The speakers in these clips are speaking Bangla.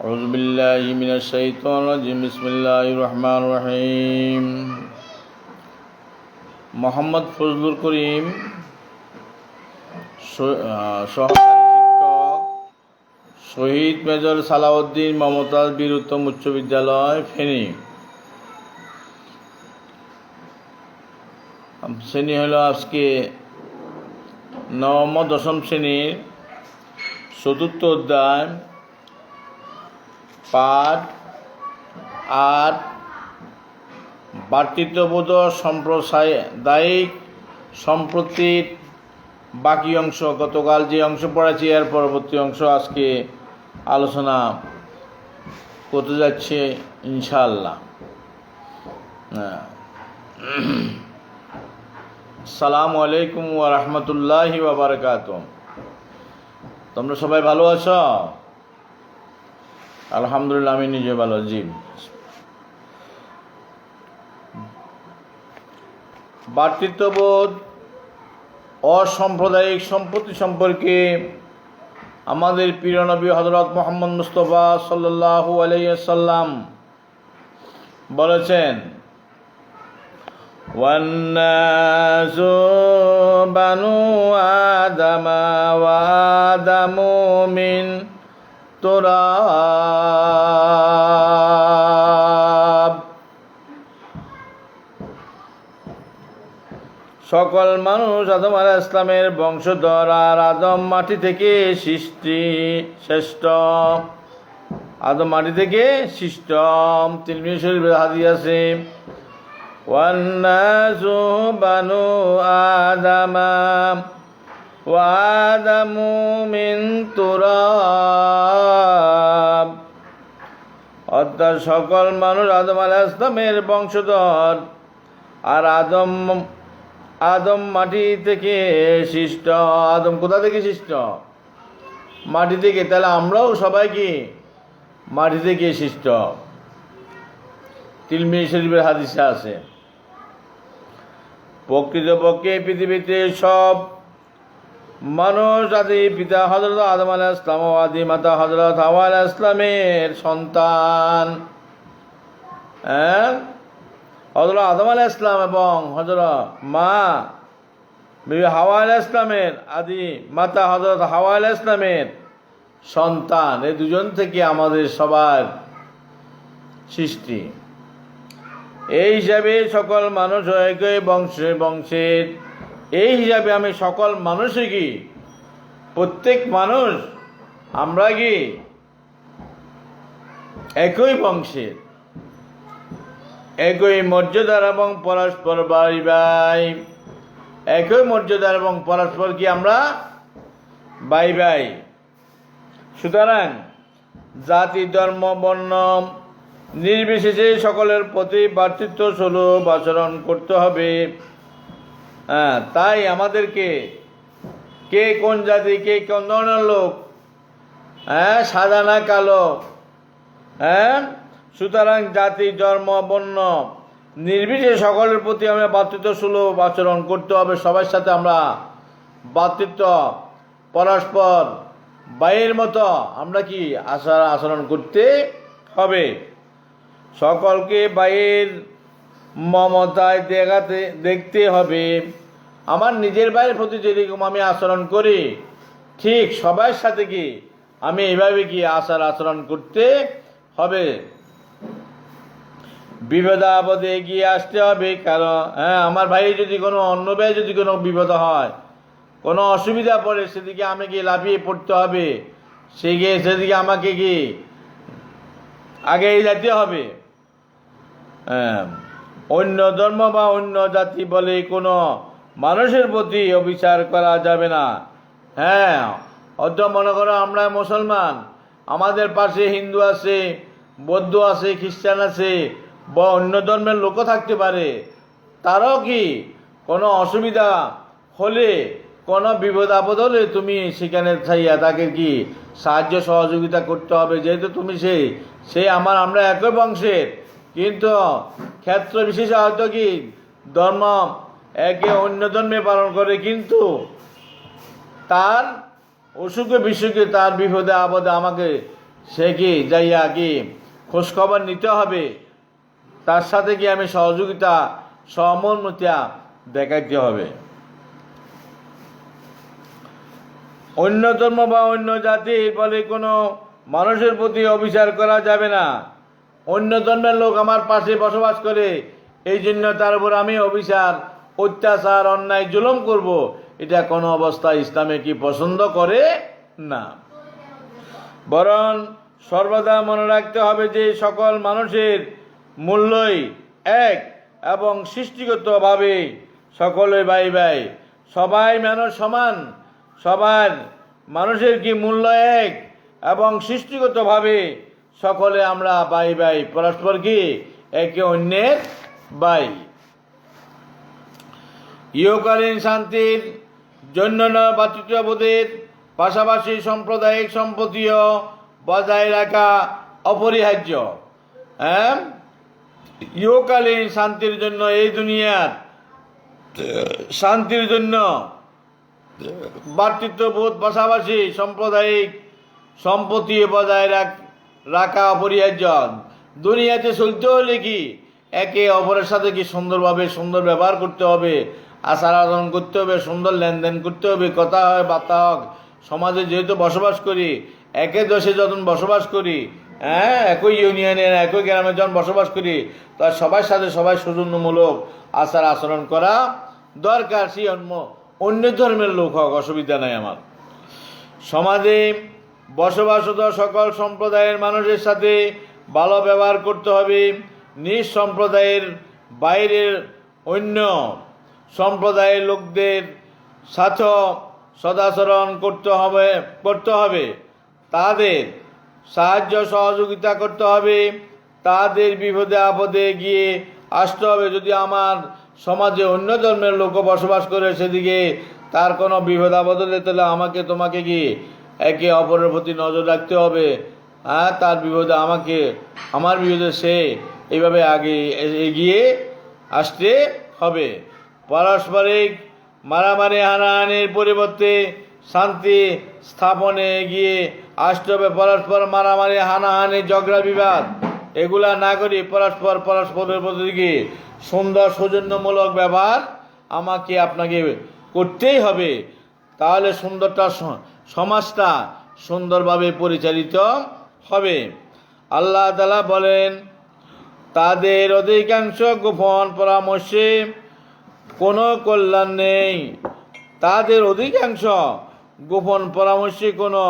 أعوذ بالله من الشيطان الرجيم بسم الله الرحمن الرحيم মোহাম্মদ ফজলুল করিম সহকারী শিক্ষক শহীদ মেজর সালাউদ্দিন মমতাজ বীর উত্তম উচ্চ বিদ্যালয় ফেনী। শ্রেণী হলো আজকে নবম দশম শ্রেণীর চতুর্থ অধ্যায় পাঠ ৮ ভাতৃত্ববোধ সাম্প্রদায়িক সম্প্রীতির বাকি অংশ। গতকাল যে অংশ পড়াচ্ছি এর পরবর্তী অংশ আজকে আলোচনা করতে যাচ্ছে ইনশাআল্লাহ। আসসালামু আলাইকুম ওয়া রাহমাতুল্লাহি ওয়া বারাকাতুহু। তোমরা সবাই ভালো আছো? আলহামদুলিল্লাহ, আমি নিজে ভালো। জি, ভাতৃত্ববোধ অসাম্প্রদায়িক সম্পত্তি সম্পর্কে আমাদের প্রিয় নবী হযরত মুহাম্মদ মুস্তাফা সাল্লাল্লাহু আলাইহি ওয়াসাল্লাম বলেছেন, ওয়ান্নাসু বানু আদামা ওয়া আদামু মিন তুরাব। সকল মানুষ আদম আলাইহিস সালামের বংশধর, আর আদম মাটি থেকে শ্রেষ্ঠ। আদম মাটি থেকে সৃষ্ট। তিরমিজি শরীফের হাদিস আছে, ওয়ান্নাসু বানু আদামা ওয়া আদামু মিন তুরাব। অর্থাৎ সকল মানুষ আদম আলাইহিস সালামের বংশধর, আর আদম মাটি থেকে সৃষ্ট। আদম কোথা থেকে সৃষ্ট? মাটি থেকে। তাহলে আমরাও সবাই কি মাটি থেকে সৃষ্ট। তিরমিজি শরীফের হাদিসে আছে। প্রকৃতপক্ষে পৃথিবীতে সব মানুষ আদি পিতা হযরত আদম আলাইহিস সালাম ও আদি মাতা হযরত হাওয়া আলাইহিস সালামের সন্তান। হযরত আদম আলাইহিস সালাম এবং হযরত মা বিবি হাওয়া আলাইহিস সালামের আদি মাতা হযরত হাওয়া আলাইহিস সালামের সন্তান। এই দুজন থেকে আমাদের সবার সৃষ্টি। এই হিসাবে সকল মানুষ একই বংশের। এই হিসাবে আমি সকল মানুষই কি, প্রত্যেক মানুষ আমরা কি একই বংশের, একই মর্যাদার এবং পরস্পর ভাই ভাই। একই মর্যাদার এবং পরস্পর কি আমরা ভাই ভাই। সুতরাং জাতি ধর্ম বর্ণ নির্বিশেষে সকলের প্রতি ভ্রাতৃত্ব সুলভ আচরণ করতে হবে। তাই আমাদেরকে কে কোন জাতি, কে কোন ধরনের লোক, সাদা না কালো, সুতরাং জাতি ধর্ম বর্ণ নির্বিশেষে সকলের প্রতি আমরা ভ্রাতৃত্ব সুলভ আচরণ করতে হবে। সবার সাথে আমরা ভ্রাতৃত্ব পরস্পর ভাইয়ের মতো আমরা কি আচরণ করতে হবে। সকলকে ভাইয়ের মমতায় দেখতে হবে। আমার নিজের ভাইয়ের প্রতি যেরকম আমি আচরণ করি, ঠিক সবার সাথে কি আমি এইভাবে কি আচরণ করতে হবে। বিপদে আপদে এগিয়ে আসতে হবে। কারণ আমার ভাই যদি কোনো অন্য ভাই যদি কোনো বিপদ হয়, কোনো অসুবিধা পড়ে, সেদিকে আমি কি লাফিয়ে পড়তে হবে। সেদিকে আমাকে কি আগে যেতে হবে। অন্য ধর্ম বা অন্য জাতি বলে কোনো মানুষের প্রতি অবিচার করা যাবে না। অত মনে করো আমরা মুসলমান, আমাদের পাশে হিন্দু আছে, বৌদ্ধ আছে, খ্রিস্টান আছে, বা অন্য ধর্মের লোকও থাকতে পারে। তারাও কি কোনো অসুবিধা হলে, কোনো বিপদ আপদ হলে তুমি সেখানে থাইয়া তাকে কি সাহায্য সহযোগিতা করতে হবে। যেহেতু তুমি আমরা একই বংশের, কিন্তু ক্ষেত্র বিশেষে হয়তো কি ধর্ম একে অন্য ধর্মে পালন করে, কিন্তু তার অসুখে বিসুখে, তার বিপদে আপদে আমাকে সে কি যাইয়া কি খোঁজখবর নিতে হবে, তার সাথে কি আমি সহযোগিতা সহমর্মিতা দেখাইতে হবে। অন্য ধর্ম বা অন্য জাতি বলে কোনো মানুষের প্রতি অবিচার করা যাবে না। অন্য ধর্মের লোক আমার পাশে বসবাস করে, এই জন্য তার উপর আমি অবিচার, অত্যাচার, অন্যায়, জুলুম করব, এটা কোনো অবস্থায় ইসলামে কি পছন্দ করে না। বরং সর্বদা মনে রাখতে হবে যে সকল মানুষের মূল্যই এক এবং সৃষ্টিগতভাবে সকলে ভাই ভাই, সবাই মানুষ সমান। সবার মানুষের কি মূল্য এক এবং সৃষ্টিগতভাবে সকলে আমরা ভাই ভাই, পরস্পর কি একে অন্যের ভাই। ইহকালীন শান্তির জন্য ভ্রাতৃত্ববোধের পাশাপাশি সাম্প্রদায়িক সম্পত্তিও বজায় রাখা অপরিহার্য। ইহকালীন শান্তির জন্য, এই দুনিয়ার শান্তির জন্য ভ্রাতৃত্ববোধ পাশাপাশি সাম্প্রদায়িক সম্পত্তি বজায় রাখা অপরিহার্য। দুনিয়াতে চলতে হলে কি একে অপরের সাথে কি সুন্দরভাবে সুন্দর ব্যবহার করতে হবে, আচার আচরণ করতে হবে, সুন্দর লেনদেন করতে হবে, কথা হয় বার্তা হোক। সমাজে যেহেতু বসবাস করি, একে দেশে যখন বসবাস করি, একই ইউনিয়নের একই গ্রামে যখন বসবাস করি, তার সবার সাথে সবাই সৌজন্যমূলক আচার আচরণ করা দরকার। সেই অন্য ধর্মের লোক হোক, অসুবিধা নাই আমার। সমাজে বসবাসরত সকল সম্প্রদায়ের মানুষের সাথে ভালো ব্যবহার করতে হবে। নিজ সম্প্রদায়ের বাইরের অন্য সম্প্রদায়ের লোকদের সাথে সদাচরণ করতে হবে। তাদের সাহায্য সহযোগিতা করতে হবে, তাদের বিপদে আপদে গিয়ে আসতে হবে। যদি আমার সমাজে অন্য ধর্মের লোক বসবাস করে, সেদিকে তার কোনো বিপদ আপদ হলে তাহলে আমাকে তোমাকে কি একে অপরের প্রতি নজর রাখতে হবে। তার বিপদে আমাকে, আমার বিপদে সে, এইভাবে আগে এগিয়ে আসতে হবে। পারস্পরিক মারামারি হানাহানির পরিবর্তে শান্তি স্থাপনে এগিয়ে আসতে হবে। পরস্পর মারামারি হানাহানি ঝগড়া বিবাদ এগুলা না করি পরস্পরের প্রতি সুন্দর সৌজন্যমূলক ব্যবহার আমাকে আপনাকে করতেই হবে। তাহলে সমাজটা সুন্দরভাবে পরিচালিত হবে। আল্লাহ তাআলা বলেন, তাদের অধিকাংশ গোপন পরামর্শে কোনো কল্যাণ নেই। তাদের অধিকাংশ গোপন পরামর্শে কোনো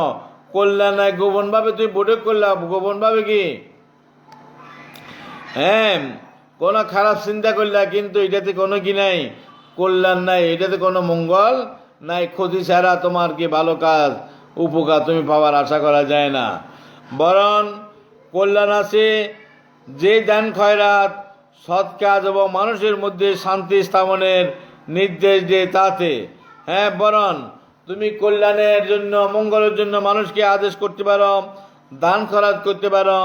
কল্যাণ নাই। গোপনভাবে তুই বৈঠক করলাম, গোপনভাবে কি কোনো খারাপ চিন্তা করলা, কিন্তু এটাতে কোনো কি নাই, কল্যাণ নাই, এটাতে কোনো মঙ্গল নাই। ক্ষতি ছাড়া তোমার কি ভালো কাজ, উপকার তুমি পাওয়ার আশা করা যায় না। বরং কল্যাণ আছে যে দান খয়রাত, সৎ কাজ এবং মানুষের মধ্যে শান্তি স্থাপনের নির্দেশ দেয় তাতে। বরং তুমি কল্যাণের জন্য, মঙ্গলের জন্য মানুষকে আদেশ করতে পারো, দান খয়রাত করতে পারো,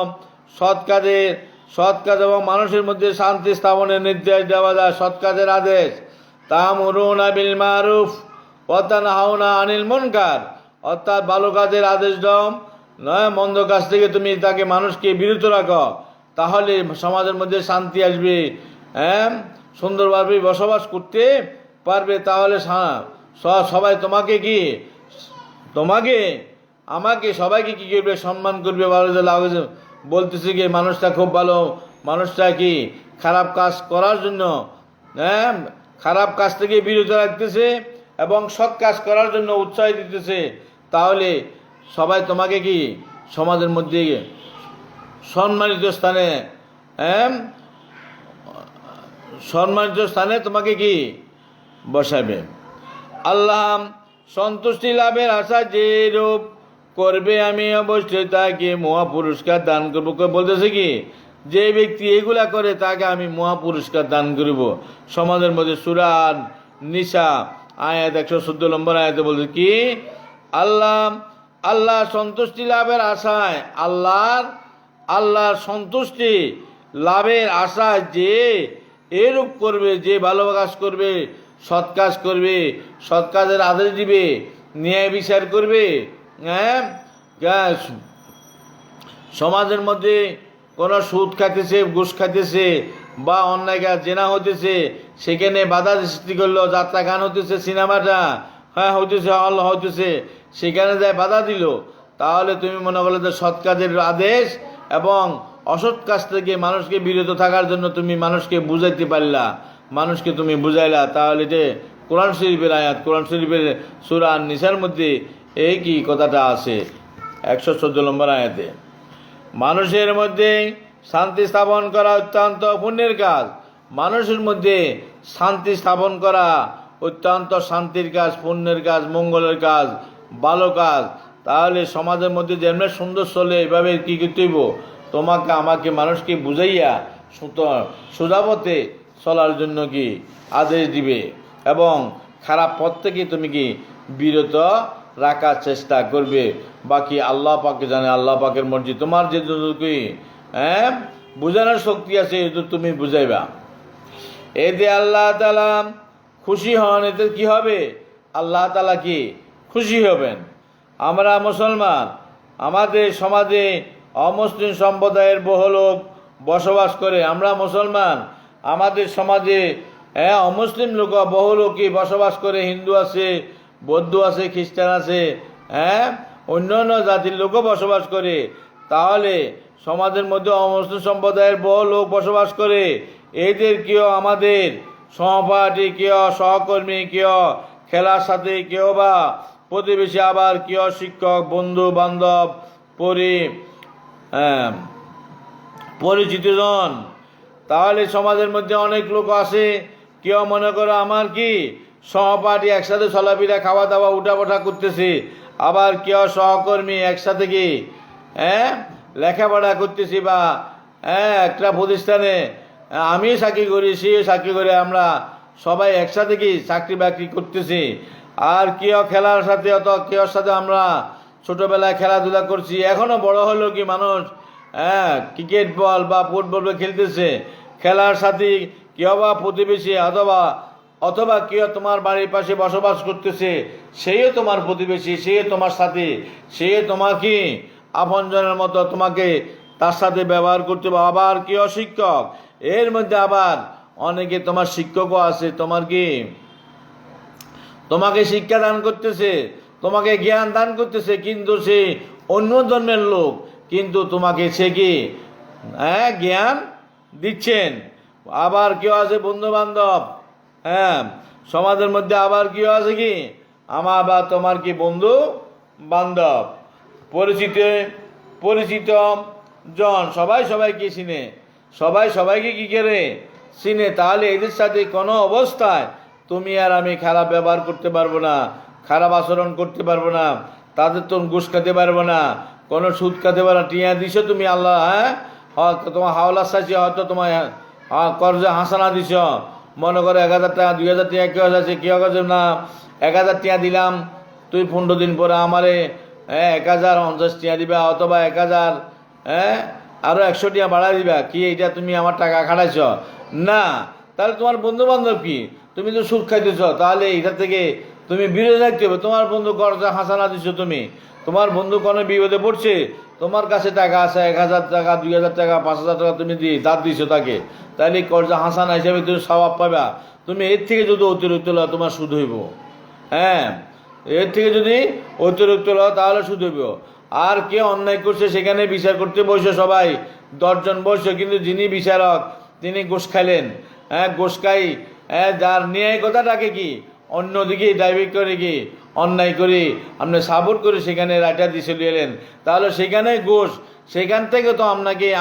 সৎ কাজ এবং মানুষের মধ্যে শান্তি স্থাপনের নির্দেশ দেওয়া যায়, সৎ কাজের আদেশ। তা'মুরুনা বিল মারুফ ওয়া তানহাউনা আনিল মুনকার, অর্থাৎ ভালো কাজের আদেশ দাও, নয় মন্দ কাজ থেকে তুমি তাকে মানুষকে বিরত রাখো। তাহলে সমাজের মধ্যে শান্তি আসবে, সুন্দরভাবে বসবাস করতে পারবে। তাহলে সবাই আমাকে সবাইকে কি করবে, সম্মান করবে, ভালো লাগবে। বলতেছে কি মানুষটা খুব ভালো, মানুষটা কি খারাপ কাজ করার জন্য, খারাপ কাজ থেকে বিরত রাখতেছে এবং সৎ কাজ করার জন্য উৎসাহ দিতেছে। তাহলে সবাই তোমাকে কি সমাজের মধ্যে সম্মানিত স্থানে তোমাকে কি বসাবে। আল্লাহ সন্তুষ্টি লাভের আশা যে রূপ করবে, আমি অবশ্যই তাকে মহা পুরস্কার দান করবো। বলতেছে কি, যে ব্যক্তি এগুলা করে তাকে আমি মহা পুরস্কার দান করব। সমাজের মধ্যে সূরা নিসা আয়াত 114 নম্বর আয়াতে বলছে কি, আল্লাহ সন্তুষ্টি লাভের আশায়, আল্লাহর সন্তুষ্টি লাভের আশায় যে এরূপ করবে, যে ভালো কাজ করবে, সৎ কাজ করবে, সৎ কাজের আদেশ দিবে, ন্যায় বিচার করবে, সমাজের মধ্যে কোনো সুদ খাইতেছে, ঘুষ খাইতেছে বা অন্যায় কাজ জেনা হইতেছে, সেখানে বাধা সৃষ্টি করলো, যাত্রা গান হইতেছে, সিনেমাটা হ্যাঁ হইতেছে, হল হইতেছে, সেখানে যায় বাধা দিল, তাহলে তুমি মনে করলে যে সৎ কাজের আদেশ এবং অসৎ কাজ থেকে মানুষকে বিরত থাকার জন্য তুমি মানুষকে বুঝাইতে পারলা, মানুষকে তুমি বুঝাইলা, তাহলে যে কোরআন শরীফের আয়াত, কোরআন শরীফের সূরা নিসার মধ্যে এই কি কথাটা আছে 114 নম্বর আয়াতে, মানুষের মধ্যে শান্তি স্থাপন করা অত্যন্ত পুণ্যের কাজ। মানুষের মধ্যে শান্তি স্থাপন করা অত্যন্ত শান্তির কাজ, পুণ্যের কাজ, মঙ্গলের কাজ, ভালো কাজ। তাহলে সমাজের মধ্যে যেমন সুন্দর চলে, এভাবে কী করতে হইব, তোমাকে আমাকে মানুষকে বুঝাইয়া সোজা পথে চলার জন্য কি আদেশ দিবে এবং খারাপ পথ থেকে তুমি কি বিরত রাখার চেষ্টা করবে। বাকি আল্লাহ পাকে জানে, আল্লাহ পাকের মর্জি, তোমার যে কি বুঝানোর শক্তি আছে এটু তুমি বুঝাইবা। এতে আল্লাহ তাআলা খুশি হন, এতে কি হবে, আল্লাহ তাআলা কি খুশি হবেন। আমরা মুসলমান, আমাদের সমাজে অমুসলিম সম্প্রদায়ের বহু লোক বসবাস করে। আমরা মুসলমান, আমাদের সমাজে অমুসলিম লোক বহু লোকই বসবাস করে, হিন্দু আছে, বৌদ্ধ আছে, খ্রিস্টান আছে, অন্য অন্য জাতির লোকও বসবাস করে। তাহলে সমাজের মধ্যে অমুসলিম সম্প্রদায়ের বহু লোক বসবাস করে, এদের কেউ আমাদের সহপাঠী, কেউ সহকর্মী, কেউ খেলার সাথে, কেউ বা প্রতিবেশী, আবার কেউ শিক্ষক, বন্ধু বান্ধব, পরিচিতজন। তাহলে সমাজের মধ্যে অনেক লোক আছে, কেউ মনে করো আমার কি সহপাঠী, একসাথে চলাফেরা, খাওয়া দাওয়া, উঠাপঠা করতেছে, আবার কেউ সহকর্মী, একসাথে কি লেখাপড়া করতেছি, বা একটা প্রতিষ্ঠানে আমি চাকরি করি, সে চাকরি করে, আমরা সবাই একসাথে কি চাকরি বাকরি করতেছি। আর কেউ খেলার সাথে, অত কেউর সাথে আমরা ছোটোবেলায় খেলাধুলা করছি, এখনও বড় হলো কি মানুষ ক্রিকেট বল বা ফুটবল খেলতেছে, খেলার সাথে কেউ বা প্রতিবেশী, অথবা কেউ তোমার বাড়ির পাশে বসবাস করতেছে, সেও তোমার প্রতিবেশী, সে তোমার সাথে, সে তোমার কি আপনজনের মতো, তোমাকে তার সাথে ব্যবহার করতে হবে। আবার কেউ শিক্ষক, এর মধ্যে আবার অনেকে তোমার শিক্ষকও আছে, তোমাকে শিক্ষা দান করতেছে, তোমাকে জ্ঞান দান করতেছে, কিন্তু সে অন্য ধর্মের লোক, কিন্তু তোমাকে সে কি জ্ঞান দিচ্ছেন। আবার কেউ আছে বন্ধু বান্ধব, সমাজের মধ্যে আবার কেউ আছে কি আমার বা তোমার কি বন্ধু বান্ধব, পরিচিত জন, সবাই সবাইকে চিনে, সবাই সবাইকে কি করে চিনে। তাহলে এদের সাথে কোনো অবস্থায় তুমি আর আমি খারাপ ব্যবহার করতে পারবো না, খারাপ আচরণ করতে পারবো না, তাদের তো ঘুষ খেতে পারবো না, কোনো সুদ খেতে পারো না। টিয়া দিছো তুমি, আল্লাহ হয়তো তোমার হাওলা চাইছে, হয়তো তোমার কর্জে হাসানা দিছ, মনে করো 1000 টাকা, 2000 টাকা কেউ আছে, কেউ কাছে না 1000 টাকা দিলাম, তুই 15 দিন পরে আমারে 1050 টাকা দিবা, অথবা 1000 আরও 100 টাকা বাড়াই দিবা, কি এইটা তুমি আমার টাকা খাটাইছ না, তাহলে তোমার বন্ধু বান্ধব কি, তুমি তো সুদ খাইতেছ, তাহলে এটা থেকে তুমি বিরত থাকতে হবে। তোমার বন্ধু কর্জা হাসানা দিচ্ছ, তুমি তোমার বন্ধু কোনো বিপদে পড়ছে, তোমার কাছে টাকা আছে 1000 টাকা, 2000 টাকা, 5000 টাকা তুমি দাঁত দিছো তাকে, তাহলে কর্জা হাসানা হিসাবে তুমি স্বভাব পাবা। তুমি এর থেকে যদি অতিরিক্ত লও, তোমার সুদ হইব। এর থেকে যদি অতিরিক্ত লও তাহলে সুদ হইব। আর কে অন্যায় করছে সেখানে বিচার করতে বসে সবাই 10 জন বসে, কিন্তু যিনি বিচারক তিনি ঘুষ খাইলেন, ঘুষ খাই, যার ন্যায় কথাটাকে কি অন্যদিকে ডাইভার্ট করে কি অন্যায় করে আপনি সাপোর্ট করে সেখানে রাইটা দিয়ে চলে এলেন, তাহলে সেখানে ঘুষ, সেখান থেকে তো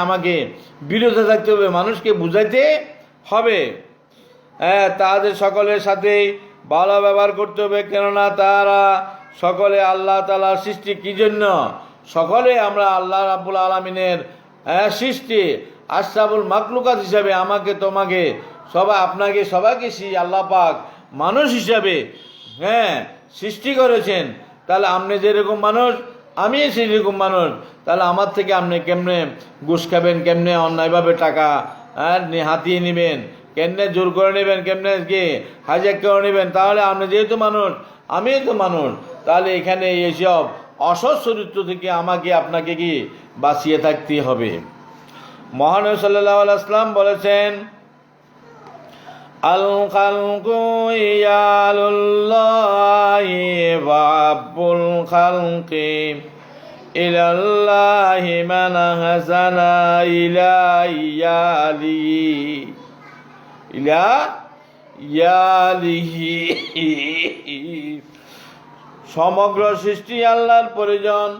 আমাকে বিরত থাকতে হবে, মানুষকে বুঝাইতে হবে। তাদের সকলের সাথে ভালো ব্যবহার করতে হবে, কেননা তারা সকলে আল্লাহ তাআলার সৃষ্টি। কি জন্য? সকলে আমরা আল্লাহ রাব্বুল আলামিনের সৃষ্টি, আশরাফুল মাখলুকাত হিসাবে আমাকে তোমাকে সবাই আপনাকে সবাইকে আল্লাহ পাক মানুষ হিসাবে সৃষ্টি করেছেন। তাহলে আপনি যেরকম মানুষ, আমি সেরকম মানুষ, তাহলে আমার থেকে আপনি কেমনে ঘুষ খাবেন, কেমনে অন্যায়ভাবে টাকা হাতিয়ে নেবেন, কেমনে জোর করে নেবেন, কেমনে কি হাইজ্যাক করে নেবেন। তাহলে আপনি যেহেতু মানুষ, আমিও তো মানুষ, তাহলে এখানে এইসব অসৎ চরিত্র থেকে আমাকে আপনাকে কি বাঁচিয়ে থাকতে হবে। মহানবী সাল্লাল্লাহু আলাইহি ওয়াসাল্লাম বলেছেন, আল খালকু ইয়ালুল্লাহি ওয়া আব্বুল খালকি ইলাল্লাহি মান হাসানা ইলা ইয়ালিহি। সমগ্র সৃষ্টি আল্লাহর পরিজন।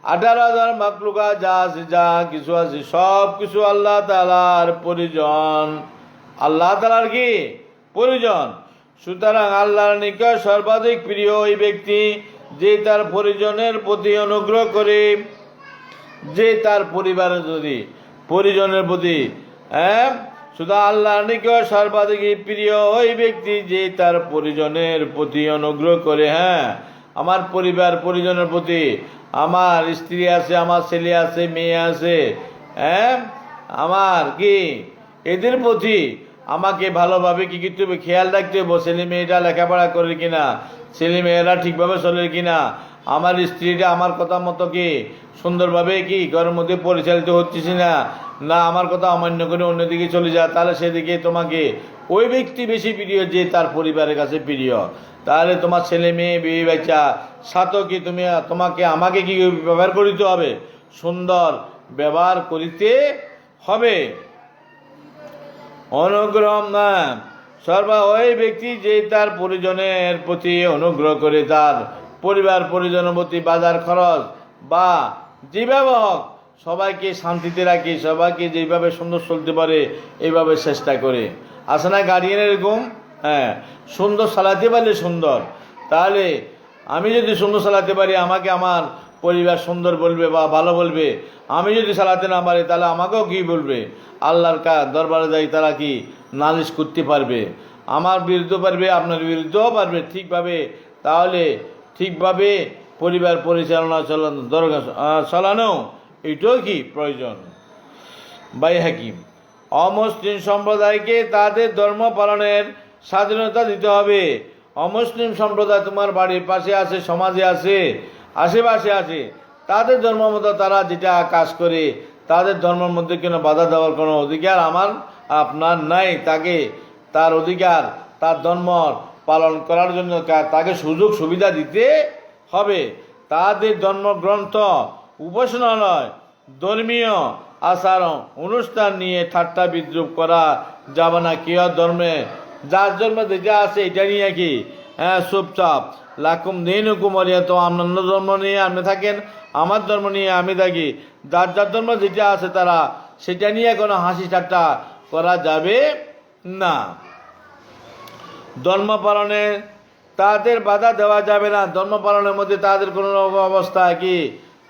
18,000 মাখলুকা যা আছে, যা কিছু আছে, সব কিছু আল্লাহ তাআলার পরিজন, আল্লাহ তাআলার কি পরিজন। সুতরাং আল্লাহর নিকট সর্বাধিক প্রিয় ওই ব্যক্তি যে তার পরিজনের প্রতি অনুগ্রহ করে, যে তার পরিজনের প্রতি শুধু আল্লাহর নিকট সর্বাধিক প্রিয় ওই ব্যক্তি যে তার পরিজনের প্রতি অনুগ্রহ করে। আমার পরিজনের প্রতি, আমার স্ত্রী আছে, আমার ছেলে আছে, মেয়ে আছে, আমার কি এদের প্রতি আমাকে ভালোভাবে কি করতে হবে, খেয়াল রাখতে হবে। ছেলে মেয়েরা লেখাপড়া করে কিনা, ছেলে মেয়েরা ঠিকভাবে চলে কিনা, আমার স্ত্রীটা আমার কথা মতো কি সুন্দরভাবে কি ঘরের মধ্যে পরিচালিত হচ্ছে না, না আমার কথা অমান্য করে অন্যদিকে চলে যায়, তাহলে সেদিকে তোমাকে ওই ব্যক্তি বেশি প্রিয় যে তার পরিবারের কাছে প্রিয়। তাহলে তোমার ছেলে মেয়ে বিয়ে বাচ্চা সাথেও কি তোমাকে আমাকে কি ব্যবহার করিতে হবে, সুন্দর ব্যবহার করিতে হবে। অনুগ্রহ না ওই ব্যক্তি যে তার পরিজনের প্রতি অনুগ্রহ করে, তার পরিজনের প্রতি বাজার খরচ বা যেভাবে হোক সবাইকে শান্তিতে রাখি, সবাইকে যেভাবে সুন্দর চলতে পারে এইভাবে চেষ্টা করে। আসে না গার্ডিয়ানের এরকম, সুন্দর চালাতে পারলে সুন্দর। তাহলে আমি যদি সুন্দর চালাতে পারি, আমাকে আমার পরিবার সুন্দর বলবে বা ভালো বলবে। আমি যদি চালাতে না পারি, তাহলে আমাকেও কি বলবে, আল্লাহর দরবারে যাই তারা কি নালিশ করতে পারবে, আমার বিরুদ্ধে পারবে, আপনার বিরুদ্ধেও পারবে ঠিকভাবে। তাহলে ঠিকভাবে পরিবার পরিচালনা চালানো এটাও কি প্রয়োজন। বাইহাকি, অমুসলিম সম্প্রদায়কে তাদের ধর্ম পালনের স্বাধীনতা দিতে হবে। অমুসলিম সম্প্রদায় তোমার বাড়ির পাশে আছে, সমাজে আছে, আশেপাশে আছে, তাদের ধর্ম মতো তারা যেটা কাজ করে, তাদের ধর্মের মধ্যে কোনো বাধা দেওয়ার কোনো অধিকার আপনার নাই। তাকে তার অধিকার, তার ধর্ম পালন করার জন্য তাকে সুযোগ সুবিধা দিতে হবে। তাদের ধর্মগ্রন্থ, উপাসনালয়, ধর্মীয় আচার অনুষ্ঠান নিয়ে ঠাট্টা বিদ্রুপ করা যাবে না। কেউ ধর্মে, যার জন্ম যেটা আছে এটা নিয়ে কি চুপচাপ লাকুম দিন হুকুমরিয়া, তো অন্যান্য ধর্ম নিয়ে আপনি থাকেন, আমার ধর্ম নিয়ে আমি থাকি, যার যার ধর্ম যেটা আছে তারা সেটা নিয়ে কোনো হাসি ঠাট্টা করা যাবে না। ধর্ম পালনে তাদের বাধা দেওয়া যাবে না। ধর্ম পালনের মধ্যে তাদের কোনো অবস্থায় কি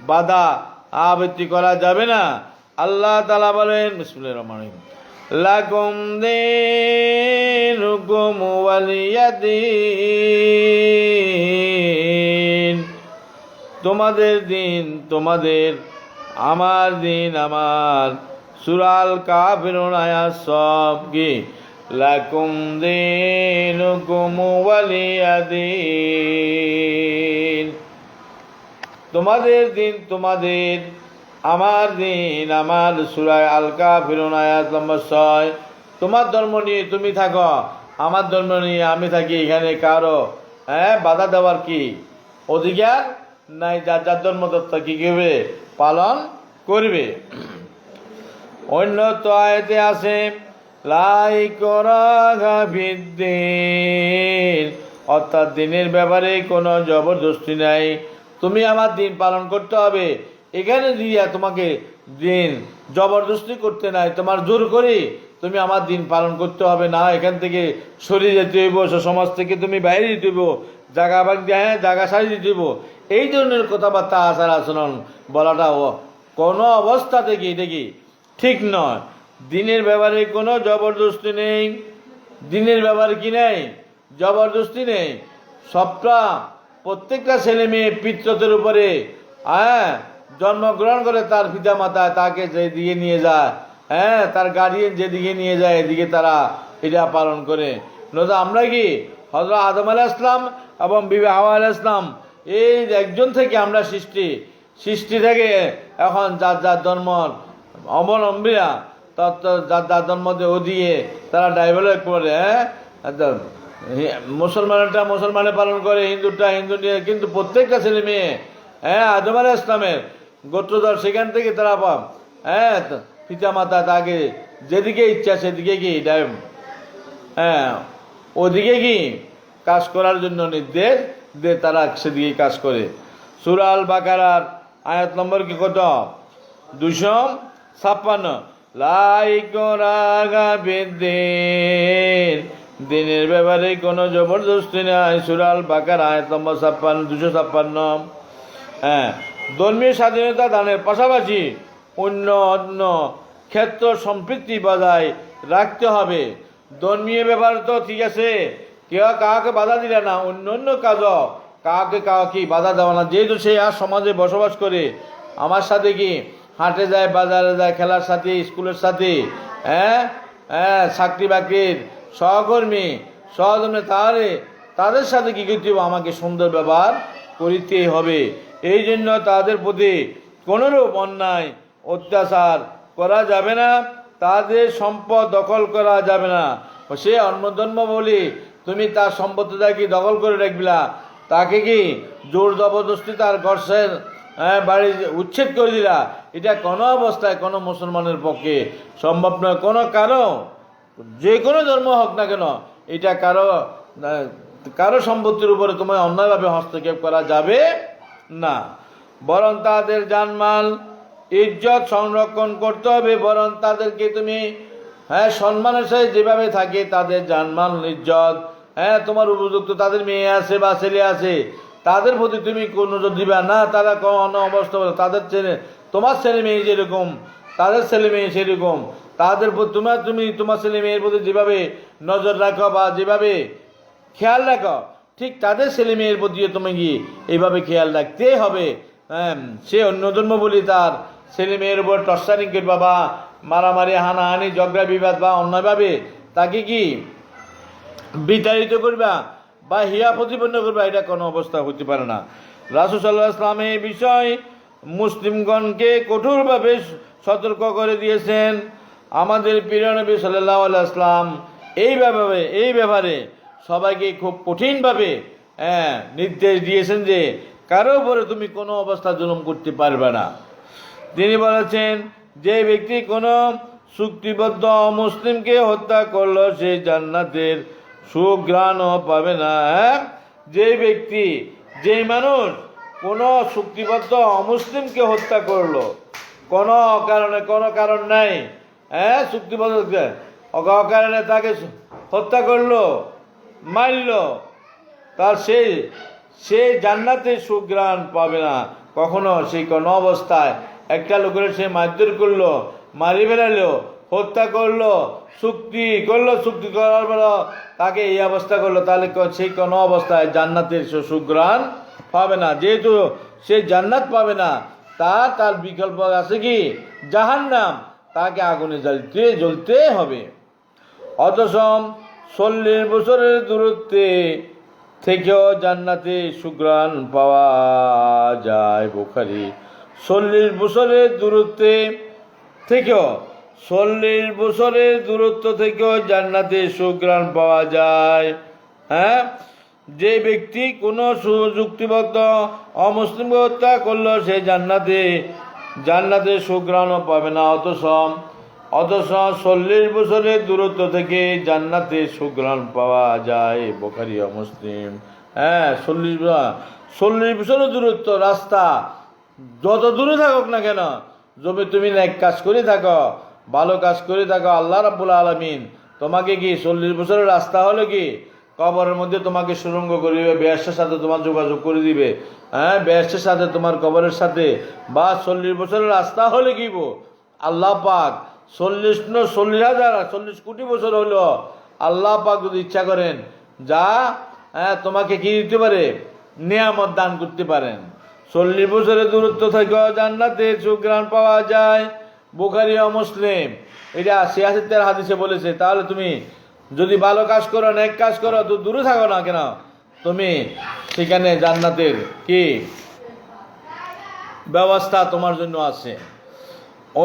বাধা আবৃত্তি করা যাবে না। আল্লাহ তাআলা বলেন, বিসমিল্লাহির রহমানির রহিম, লাকুম দীনুকুম ওয়ালিয়া দীন, তোমাদের দিন তোমাদের, আমার দিন আমার। সূরা আল কাফিরুন আয়াত সব কি লাকুম দীনুকুম ওয়ালিয়া দীন, তোমাদের দিন তোমাদের, আমার দিন আমার। সূরা আল কাফিরুন আয়াত নম্বর 6। তোমার ধর্ম নিয়ে তুমি থাকো, আমার ধর্ম নিয়ে আমি থাকি, এখানে কারো বাধা দেওয়ার কি অধিকার নাই। যার যার ধর্ম তত্ত্ব কি করবে, পালন করবে। অন্য তো আয়াতে আছে লা ইকরাহা ফিদ্দীন, অর্থাৎ দিনের ব্যাপারে কোনো জবরদস্তি নাই, তুমি আমার দিন পালন করতে হবে। এখানে দিয়া তোমাকে দিন জবরদস্তি করতে নাই, তোমার জোর করে তুমি আমার দিন পালন করতে হবে না। এখান থেকে সরে যেতে হইব, সমাজ থেকে তুমি বাইরে যেতে হইব, জায়গা জায়গা সারিয়ে দিতে হইব। এই ধরনের কথাবার্তা আচার আচরণ বলাটা কোনো অবস্থা থেকে এটা কি ঠিক নয়। দিনের ব্যাপারে কোনো জবরদস্তি নেই, দিনের ব্যাপারে কি নেই, জবরদস্তি নেই। সবটা প্রত্যেকটা ছেলে মেয়ে পিতৃত্বের উপরে জন্মগ্রহণ করে, তার পিতা মাতা তাকে যেদিকে নিয়ে যায়, তার গার্ডিয়ান যেদিকে নিয়ে যায় এদিকে তারা এটা পালন করে। নয়তো আমরা কি হযরত আদম আলাইহিস সালাম এবং বিবি হাওয়া আলাইহিস সালাম এই একজন থেকে আমরা সৃষ্টি, সৃষ্টি থেকে এখন যার যার ধর্ম অবলম্বীরা যার যার ধর্ম ওদিকে তারা ডাইভার্ট করে। মুসলমানটা মুসলমানে পালন করে, হিন্দুটা হিন্দু নিয়ে, কিন্তু প্রত্যেকটা ছেলে মেয়ে আদম আলাইহিস ইসলামের গোত্রধর, সেখান থেকে তারা পিতা মাতা তাকে যেদিকে ইচ্ছা সেদিকে কি ওদিকে কি কাজ করার জন্য নির্দেশ দিয়ে তারা সেদিকে কাজ করে। সূরা আল বাকারার আয়াত নম্বর কি কত? 256। দিনের ব্যাপারে কোনো জবরদস্তি নাই। সূরা আল বাকারা আয়াত নম্বর 256। ধর্মীয় স্বাধীনতা দানের পাশাপাশি অন্য ক্ষেত্র সম্পৃক্তি বজায় রাখতে হবে। ধর্মীয় ব্যাপার তো ঠিক আছে, কেউ কাউকে বাধা দিলে না, অন্য কাজও কাউকে বাধা দেওয়া না। যেহেতু সে আর সমাজে বসবাস করে, আমার সাথে কি হাটে যায়, বাজারে যায়, খেলার সাথে, স্কুলের সাথে, চাকরি বাকরির সহকর্মী সহধর্মী, তাদের সাথে কি করতে হবে? আমাকে সুন্দর ব্যবহার করিতেই হবে। এই জন্য তাদের প্রতি কোনোরূপ অন্যায় অত্যাচার করা যাবে না, তাদের সম্পদ দখল করা যাবে না। সে অন্য ধর্ম বলি তুমি তার সম্পত্তিটা কি দখল করে রাখবিলা, তাকে কি জোর জবরদস্তি তার ঘরের বাড়ি উচ্ছেদ করে দিলা, এটা কোনো অবস্থায় কোনো মুসলমানের পক্ষে সম্ভব নয়। যে কোনো ধর্ম হোক না কেন, এটা কারো সম্পত্তির উপরে তোমায় অন্যায়ভাবে হস্তক্ষেপ করা যাবে না। বরং তাদের জানমাল ইজ্জত সংরক্ষণ করতে হবে। বরং তাদেরকে তুমি সম্মানের সাথে যেভাবে থাকে তাদের জানমাল ইজ্জত তোমার উপযুক্ত, তাদের মেয়ে আছে বা ছেলে আছে, তাদের প্রতি তুমি কোনো নজর দিবা না। তারা কোনো অবস্থা তাদের তোমার ছেলে মেয়ে যেরকম তাদের ছেলে মেয়ে সেরকম, তাদের তুমি তোমার ছেলে মেয়ের প্রতি যেভাবে নজর রাখো বা যেভাবে খেয়াল রাখো, ঠিক তাদের ছেলে মেয়ের প্রতিও তুমি গিয়ে এইভাবে খেয়াল রাখতে হবে। সে অন্য ধর্ম বলি তার ছেলে মেয়ের উপর টর্চারিং করবা বা মারামারি, হানাহানি, ঝগড়া বিবাদ বা অন্যভাবে তাকে কি বিতাড়িত করবা বা হিয়া প্রতিপন্ন করবা, এটা কোনো অবস্থা হতে পারে না। রাসূল সাল্লাল্লাহু আলাইহি ওয়াসাল্লাম এই বিষয় মুসলিমগণকে কঠোরভাবে সতর্ক করে দিয়েছেন। আমাদের প্রিয় নবী সাল্লাল্লাহু আলাইহি ওয়াসাল্লাম এই ব্যাপারে সবাইকে খুব কঠিনভাবে নির্দেশ দিয়েছেন যে কারো উপরে তুমি কোনো অবস্থা জুলুম করতে পারবে না। তিনি বলেছেন, যে ব্যক্তি কোনো চুক্তিবদ্ধ অমুসলিমকে হত্যা করলো সে জান্নাতের সুঘ্রাণও পাবে না। যে মানুষ কোনো চুক্তিবদ্ধ অমুসলিমকে হত্যা করলো, কোনো কারণ নাই, চুক্তিবদ্ধ অকারণে তাকে হত্যা করলো, মারল, তার সে জান্নাতে সুঘ্রাণ পাবে না কখনো। সেই কোনো অবস্থায় একটা লোকের সে মারধর করলো, মারি ফেলালো, হত্যা করলো, চুক্তি করার পর তাকে এই অবস্থা করলো, তাহলে সেই কোনো অবস্থায় জান্নাতের সুঘ্রাণ পাবে না। যেহেতু সে জান্নাত পাবে না, তার বিকল্প আছে কি জাহান্নাম, তাকে আগুনে জ্বলতে হবে। অথচ 40 বছরের দূরত্বে থেকেও জান্নাতে সুঘ্রাণ পাওয়া যায়। বুখারী। 40 বছরের দূরত্বে থেকেও জান্নাতে সুঘ্রাণ পাওয়া যায়। যে ব্যক্তি কোনো সুযুক্তিবদ্ধ অমুসলিমকে হত্যা করলো সে জান্নাতে সুঘ্রাণও পাবে না। অথচ 40 বছরের দূরত্ব থেকে জান্নাতে সুঘ্রাণ পাওয়া যায়। বুখারী ও মুসলিম। 40 বছরের দূরত্ব রাস্তা যত দূরে থাকুক না কেন, যদি তুমি নেক কাজ করে থাকো, ভালো কাজ করে থাকো, আল্লাহ রাব্বুল আলামিন তোমাকে কি 40 বছরের রাস্তা হলো কি কবরের মধ্যে তোমাকে সুরঙ্গ করে দিবে, বেহেশতের সাথে তোমার যোগাযোগ করে দিবে। বেহেশতের সাথে তোমার কবরের সাথে, বা 40 বছরের রাস্তা হলে কি আল্লাহ পাক 40 কোটি বছর হলো আল্লাহ পাক যদি ইচ্ছা করেন তোমাকে কি দিতে পারে, নিয়ামত দান করতে পারেন। 40 বছরের দূরত্ব থেকে জান্নাতে সুঘ্রাণ পাওয়া যায়। বুখারী ও মুসলিম। এটা সিয়াসতের হাদিসে বলেছে। তাহলে তুমি যদি ভালো কাজ করো, নেক কাজ করো, তো দূরে থাকো না কেন, তুমি সেখানে জান্নাতের কি ব্যবস্থা তোমার জন্য আছে।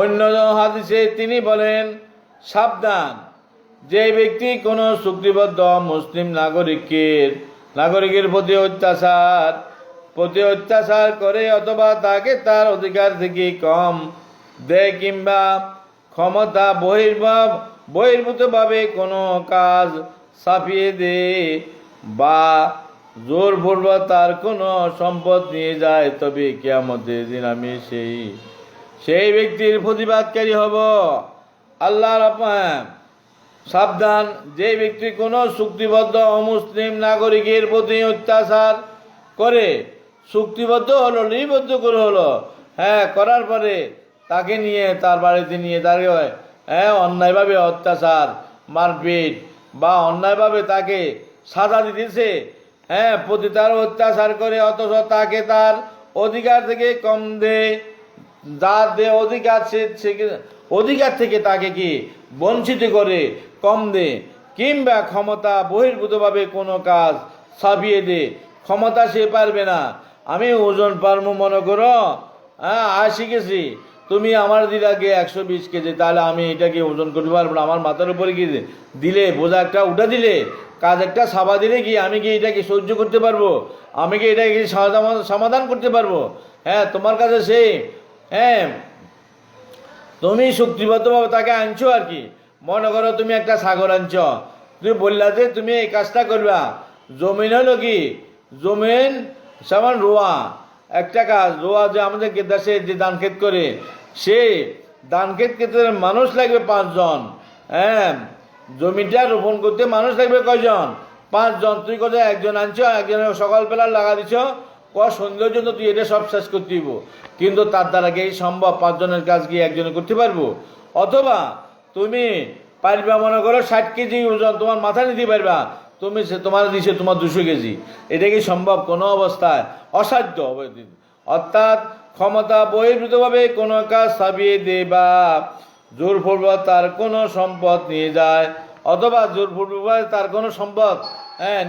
অন্য হাদিসে তিনি বলেন, সাবধান, যে ব্যক্তি কোনো চুক্তিবদ্ধ মুসলিম নাগরিকের প্রতি অত্যাচার করে অথবা তাকে তার অধিকার থেকে কম দেয় কিংবা ক্ষমতা বহির্ভূতভাবে কোনো কাজ ছাপিয়ে দেয় বা জোরপূর্বক তার কোনো সম্পদ নিয়ে যায়, তবে কিয়ামতের দিন আমি সেই ব্যক্তির প্রতিবাদকারী হব। আল্লাহর সাবধান, যে ব্যক্তি কোনো চুক্তিবদ্ধ অমুসলিম নাগরিকের প্রতি অত্যাচার করে, চুক্তিবদ্ধ হলো, লিপিবদ্ধ করে হলো, করার পরে তাকে নিয়ে তার বাড়িতে নিয়ে তাকে অন্যায়ভাবে অত্যাচার, মারপিট বা অন্যায়ভাবে তাকে সাজা দিতেছে, প্রতি তার অত্যাচার করে, অথচ তাকে তার অধিকার থেকে কম দেয়, যার অধিকার থেকে তাকে কি বঞ্চিত করে, কম দেয়, কিংবা ক্ষমতা বহির্ভূতভাবে কোনো কাজ ছাপিয়ে দে। ক্ষমতা সে পারবে না, আমি ওজন পারবো, মনে করো 80 কেজি, তুমি আমার দিলাকে 120 কেজি, তাহলে আমি এটাকে ওজন করতে পারবো না। আমার মাথার উপরে কি দিলে, বোঝা একটা উঠা দিলে, কাজ একটা সাবা দিলে কি আমি কি এটাকে সহ্য করতে পারবো? আমি কি এটাকে সমাধান করতে পারবো? তোমার কাছে সেই তুমি চুক্তিবদ্ধভাবে তাকে আনছো আর কি। মনে করো তুমি একটা ছাগল আনছ, তুমি বললা যে তুমি এই কাজটা করবা। জমিন হলো কি, জমিন যেমন রোয়া, একটা কাজ রোয়া, যে আমাদের দেশে যে ধান ক্ষেত করে, সেই ধান ক্ষেত ক্ষেত্রে মানুষ লাগবে 5 জন। জমিটা রোপণ করতে মানুষ লাগবে কয়জন? 5 জন। তুই কোথায় একজন আনছো, একজনের সকালবেলা লাগা দিছ, সৌন্দর্য তো তুই এটা সব শেষ করতে দিব, কিন্তু তার দ্বারা কি সম্ভব 5 জনের কাজ কি একজনে করতে পারবো? অথবা তুমি পারবা, মনে করো 60 কেজি ওজন তোমার মাথা নিতে পারবা, তুমি তোমার দিছে তোমার 200 কেজি, এটা কি সম্ভব? কোনো অবস্থায় অসাধ্য। অর্থাৎ ক্ষমতা বহির্ভূতভাবে কোনো কাজ ছাপিয়ে দেয় বা জোরপূর্বক তার কোনো সম্পদ নিয়ে যায়, অথবা জোরপূর্বক তার কোনো সম্পদ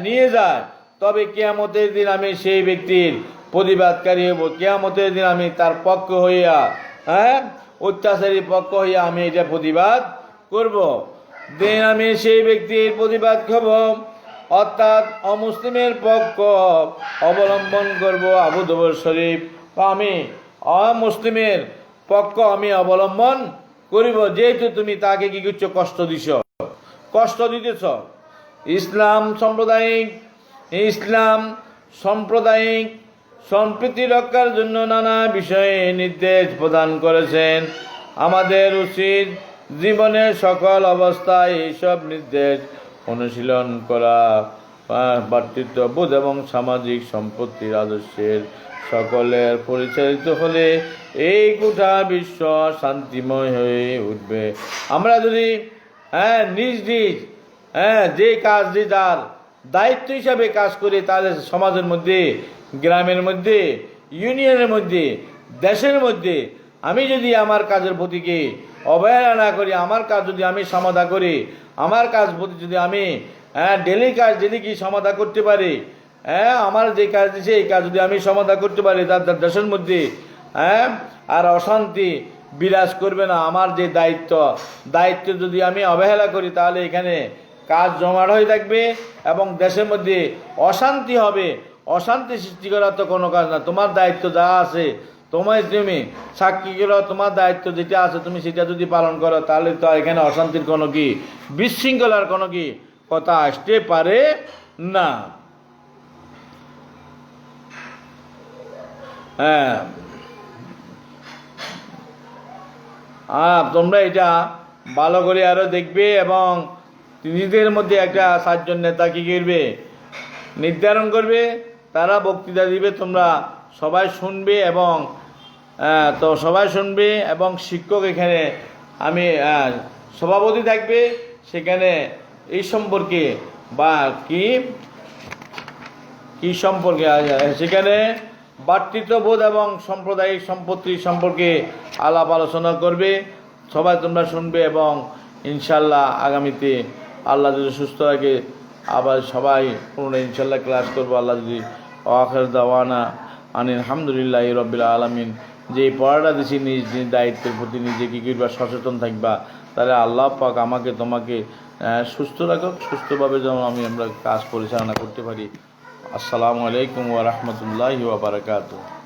নিয়ে যায়, তবে কিয়ামতের দিন আমি সেই ব্যক্তির প্রতিবাদকারী হব। কিয়ামতের দিন আমি তার পক্ষ হইয়া, অত্যাচারী পক্ষ হইয়া আমি এটা প্রতিবাদ করব। দিন আমি সেই ব্যক্তির প্রতিবাদ করব, অর্থাৎ অমুসলিমের পক্ষ অবলম্বন করব। আবু দাউদ শরীফ, আমি অমুসলিমের পক্ষ আমি অবলম্বন করিব, যেহেতু তুমি তাকে কি করছো, কষ্ট দিতেছ। ইসলাম সাম্প্রদায়িক সম্প্রীতি রক্ষার জন্য নানা বিষয়ে নির্দেশ প্রদান করেছেন। আমাদের উচিত জীবনের সকল অবস্থায় এইসব নির্দেশ অনুশীলন করা, ভ্রাতৃত্ববোধ এবং সামাজিক সম্পত্তির আদর্শের সকলের পরিচালিত হলে এই গোটা বিশ্ব শান্তিময় হয়ে উঠবে। আমরা যদি নিজ যে কাজ যে যার দায়িত্ব হিসাবে কাজ করি, তাহলে সমাজের মধ্যে, গ্রামের মধ্যে, ইউনিয়নের মধ্যে, দেশের মধ্যে আমি যদি আমার কাজের প্রতিকে অবহেলা না করি, আমার কাজ যদি আমি সমাধা করি, আমার কাজ প্রতি যদি আমি ডেলি কাজ যদি কি সমাধা করতে পারি, আমার যে কাজ দিছে এই কাজ যদি আমি সমাধা করতে পারি, তার দেশের মধ্যে আর অশান্তি বিরাজ করবে না। আমার যে দায়িত্ব যদি আমি অবহেলা করি, তাহলে এখানে কাজ জমাট হয়ে থাকবে এবং দেশের মধ্যে অশান্তি হবে। অশান্তি সৃষ্টি করার তো কোনো কাজ না। তোমার দায়িত্ব যা আছে, তুমি সাক্ষী করো, তোমার দায়িত্ব যেটা আছে তুমি সেটা যদি পালন করো, তাহলে তো এখানে অশান্তির কোনো কি, বিশৃঙ্খলার কোনো কি কথা আসতে পারে না। তোমরা এটা ভালো করে আরো দেখবে এবং নিজেদের মধ্যে একটা 7 জন নেতা কি করবে, নির্ধারণ করবে, তারা বক্তৃতা দিবে, তোমরা সবাই শুনবে এবং সবাই শুনবে এবং শিক্ষক এখানে আমি সভাপতি থাকবে, সেখানে এই সম্পর্কে বা কি সম্পর্কে সেখানে ভ্রাতৃত্ববোধ এবং সাম্প্রদায়িক সম্পত্তি সম্পর্কে আলাপ আলোচনা করবে। সবাই তোমরা শুনবে এবং ইনশাল্লাহ আগামীতে আল্লাহ যদি সুস্থ রাখে আবার সবাই পুনরায় ইনশাল্লাহ ক্লাস করবো। আল্লাহ যদি আখির দাওয়ানা আনিল হামদুলিল্লাহি রাব্বিল আলামিন। যে এই পড়াটা দিছি নিজ নিজ দায়িত্বের প্রতি নিজে কী করবা সচেতন থাকবা, তাহলে আল্লাহ পাক আমাকে তোমাকে সুস্থ রাখুক, সুস্থভাবে যেন আমরা কাজ পরিচালনা করতে পারি। আসসালামু আলাইকুম ওয়া রাহমাতুল্লাহি ওয়া বারাকাতুহু।